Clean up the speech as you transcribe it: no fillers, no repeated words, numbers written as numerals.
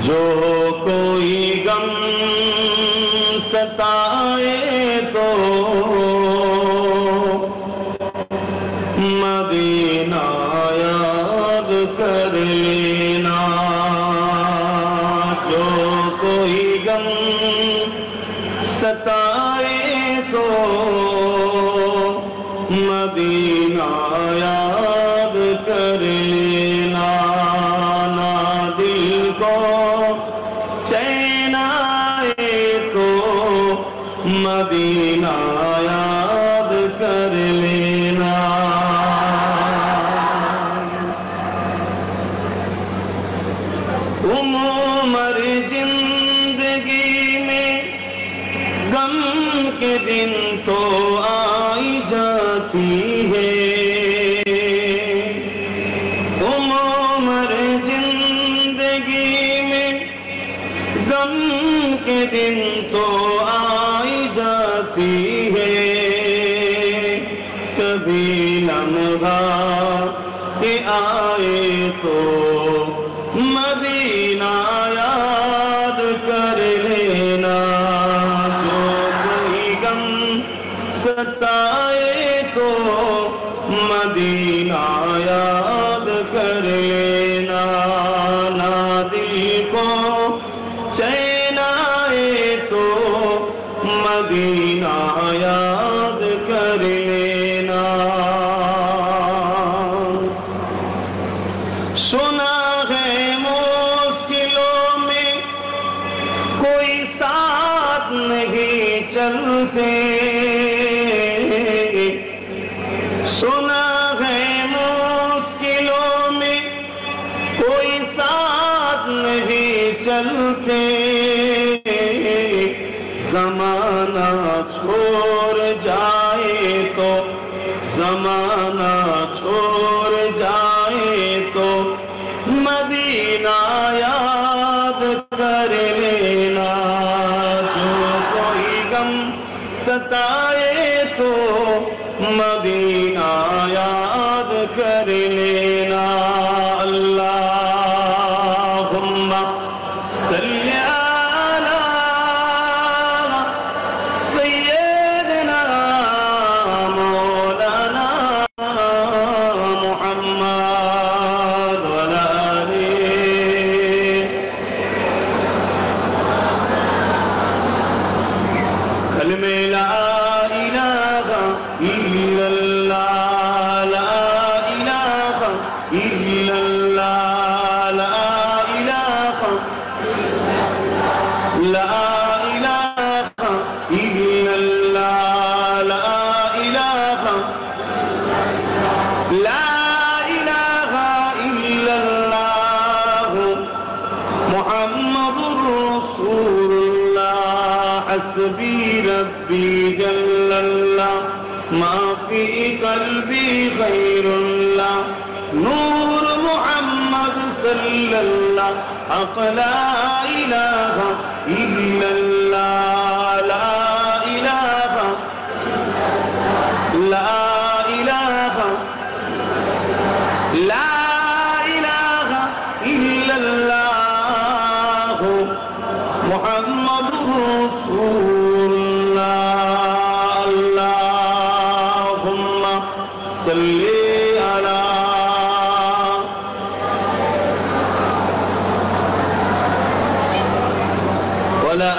جو کوئی غم ستائے تو مدینہ یاد کر لینا، جو کوئی غم ستائے تو مدینہ یاد کر لینا، نہ دل کو چین آئے تو مدینہ یاد کر لینا۔ عمر زندگی میں غم کے دن تو آئی جاتی ہے، عمر زندگی میں غم کے دن تو آئی جاتی ہے، کبھی لمحہ کہ آئے تو مدینہ یاد کر لینا، جو کوئی غم ستائے تو مدینہ یاد کر لینا، نہ دل کو چین آئے تو مدینہ یاد کر لینا۔ سنا ہے مشکلوں میں کوئی ساتھ نہیں چلتے، سنا ہے مشکلوں میں کوئی ساتھ نہیں چلتے، زمانہ چھوڑ جائے تو، زمانہ چھوڑ جائے تو مدینہ یاد کر لینا، جو کوئی غم ستائے تو مدینہ یاد کر لینا۔ اللہم صلی علی سیدنا مولانا محمد وعلی آلہ۔ کلمہ لا الہ الا اللہ، لا الہ الا اللہ، لا الہ لا الہ الا اللہ، لا الہ لا الہ الا اللہ محمد رسول اللہ، حسبی ربی جل اللہ، ما فی قلبی غیر اللہ، نور محمد صلی اللہ، حق لا الہ الا اللہ، لا الہ لا الہ لا الہ الا اللہ محمد رسول اللہ۔ اللہم صلی علی وعلی